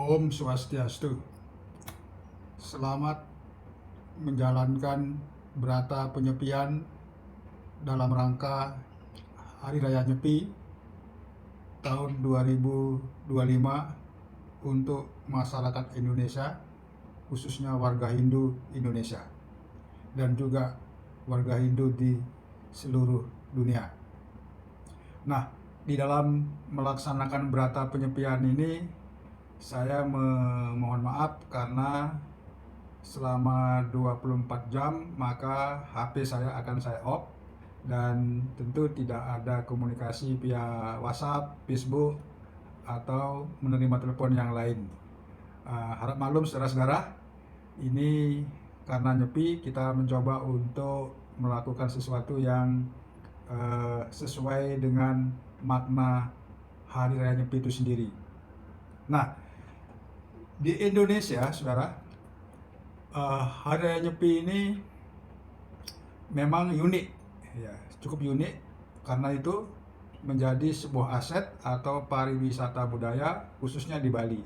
Om Swastiastu. Selamat menjalankan berata penyepian dalam rangka Hari Raya Nyepi tahun 2025 untuk masyarakat Indonesia, khususnya warga Hindu Indonesia dan juga warga Hindu di seluruh dunia. Nah, di dalam melaksanakan berata penyepian ini saya memohon maaf karena selama 24 jam maka HP saya akan saya off dan tentu tidak ada komunikasi via WhatsApp, Facebook atau menerima telepon yang lain. Harap maklum saudara-saudara, ini karena Nyepi kita mencoba untuk melakukan sesuatu yang sesuai dengan makna Hari Raya Nyepi itu sendiri. Nah, di Indonesia, saudara, Hari Raya Nyepi ini memang unik, ya, cukup unik karena itu menjadi sebuah aset atau pariwisata budaya khususnya di Bali.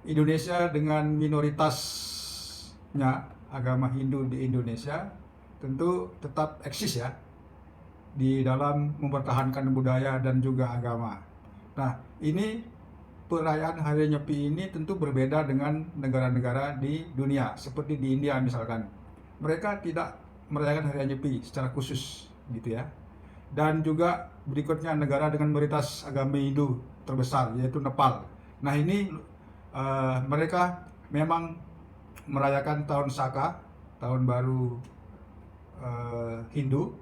Indonesia dengan minoritasnya agama Hindu di Indonesia tentu tetap eksis ya di dalam mempertahankan budaya dan juga agama. Nah, ini perayaan Hari Nyepi ini tentu berbeda dengan negara-negara di dunia, seperti di India misalkan. Mereka tidak merayakan Hari Nyepi secara khusus gitu ya. Dan juga berikutnya negara dengan mayoritas agama Hindu terbesar, yaitu Nepal. Nah, ini mereka memang merayakan tahun Saka, tahun baru Hindu,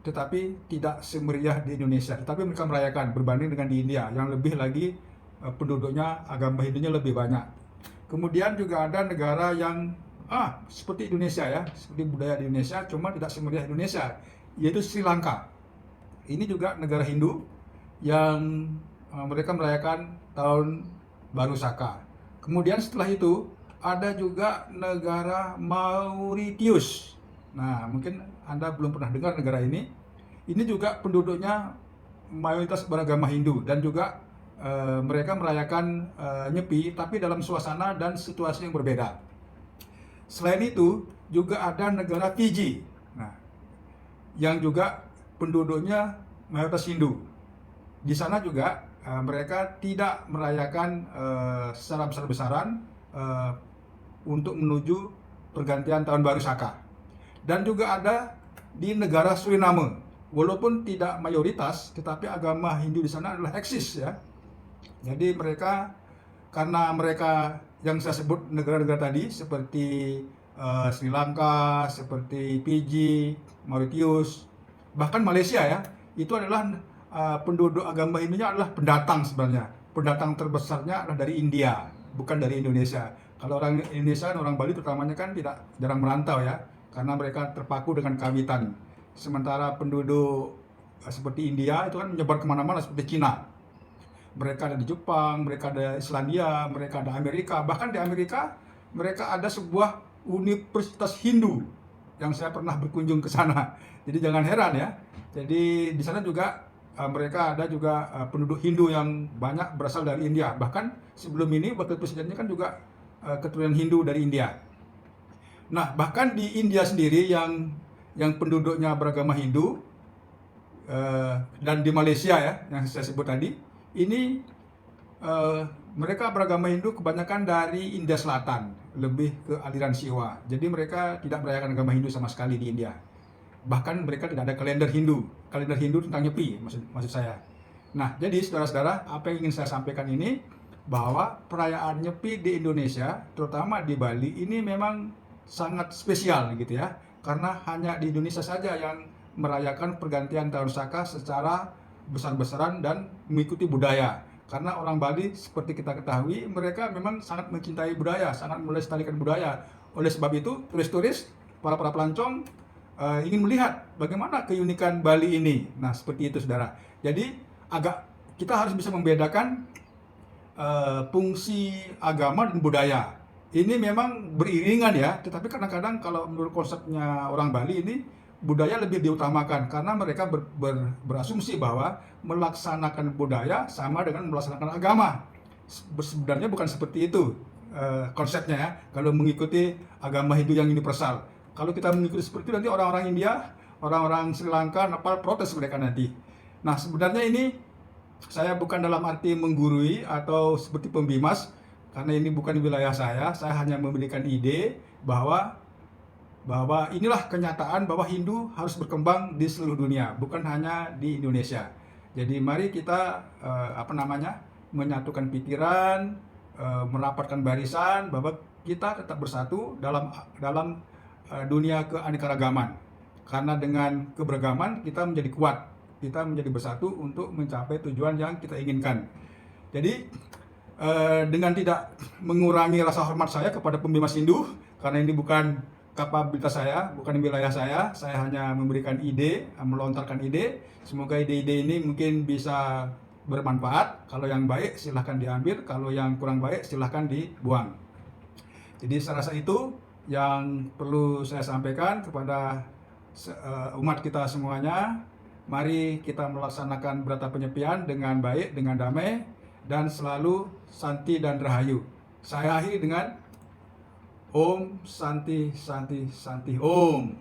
tetapi tidak semeriah di Indonesia. Tetapi mereka merayakan berbanding dengan di India yang lebih lagi penduduknya agama Hindunya lebih banyak. Kemudian juga ada negara yang seperti Indonesia ya, seperti budaya di Indonesia, cuma tidak semeriah Indonesia, yaitu Sri Lanka. Ini juga negara Hindu yang mereka merayakan tahun baru Saka. Kemudian setelah itu ada juga negara Mauritius. Nah, mungkin Anda belum pernah dengar negara ini. Ini juga penduduknya mayoritas beragama Hindu dan juga mereka merayakan Nyepi tapi dalam suasana dan situasi yang berbeda. Selain itu juga ada negara Fiji, nah, yang juga penduduknya mayoritas Hindu. Di sana juga mereka tidak merayakan secara besar-besaran untuk menuju pergantian tahun baru Saka. Dan juga ada di negara Suriname, walaupun tidak mayoritas, tetapi agama Hindu di sana adalah eksis ya. Jadi mereka, karena mereka yang saya sebut negara-negara tadi seperti Sri Lanka, seperti Fiji, Mauritius, bahkan Malaysia ya, itu adalah penduduk agama Hindunya adalah pendatang sebenarnya. Pendatang terbesarnya adalah dari India, bukan dari Indonesia. Kalau orang Indonesia dan orang Bali terutamanya kan tidak jarang merantau ya, karena mereka terpaku dengan kawitan. Sementara penduduk seperti India itu kan menyebar kemana-mana seperti Cina. Mereka ada di Jepang, mereka ada Islandia, mereka ada Amerika. Bahkan di Amerika mereka ada sebuah universitas Hindu yang saya pernah berkunjung ke sana. Jadi jangan heran ya. Jadi di sana juga mereka ada juga penduduk Hindu yang banyak berasal dari India. Bahkan sebelum ini wakil presidennya kan juga keturunan Hindu dari India. Nah, bahkan di India sendiri yang penduduknya beragama Hindu dan di Malaysia ya yang saya sebut tadi, ini mereka beragama Hindu kebanyakan dari India Selatan, lebih ke aliran Siwa. Jadi mereka tidak merayakan agama Hindu sama sekali di India. Bahkan mereka tidak ada kalender Hindu tentang Nyepi maksud saya. Nah, jadi saudara-saudara, apa yang ingin saya sampaikan ini bahwa perayaan Nyepi di Indonesia, terutama di Bali, ini memang sangat spesial gitu ya. Karena hanya di Indonesia saja yang merayakan pergantian tahun Saka secara besar-besaran dan mengikuti budaya. Karena orang Bali seperti kita ketahui, mereka memang sangat mencintai budaya, sangat melestarikan budaya. Oleh sebab itu, turis-turis, para pelancong ingin melihat bagaimana keunikan Bali ini. Nah, seperti itu saudara. Jadi kita harus bisa membedakan fungsi agama dan budaya. Ini memang beriringan ya, tetapi kadang-kadang kalau menurut konsepnya orang Bali ini budaya lebih diutamakan karena mereka berasumsi bahwa melaksanakan budaya sama dengan melaksanakan agama. Sebenarnya bukan seperti itu konsepnya ya. Kalau mengikuti agama Hindu yang universal, kalau kita mengikuti seperti itu nanti orang-orang India, orang-orang Sri Lanka, Nepal protes mereka nanti. Nah sebenarnya ini saya bukan dalam arti menggurui atau seperti pembimas, karena ini bukan wilayah saya. Saya hanya memberikan ide bahwa inilah kenyataan bahwa Hindu harus berkembang di seluruh dunia, bukan hanya di Indonesia. Jadi mari kita menyatukan pikiran, merapatkan barisan bahwa kita tetap bersatu dalam dunia keanekaragaman. Karena dengan keberagaman kita menjadi kuat, kita menjadi bersatu untuk mencapai tujuan yang kita inginkan. Jadi dengan tidak mengurangi rasa hormat saya kepada pembimas Hindu, karena ini bukan kapabilitas saya, bukan wilayah saya hanya memberikan ide, melontarkan ide. Semoga ide-ide ini mungkin bisa bermanfaat. Kalau yang baik silahkan diambil, kalau yang kurang baik silahkan dibuang. Jadi saya rasa itu yang perlu saya sampaikan kepada umat kita semuanya. Mari kita melaksanakan berata penyepian dengan baik, dengan damai, dan selalu Santi dan Rahayu. Saya akhiri dengan Om Santi Santi Santi Om.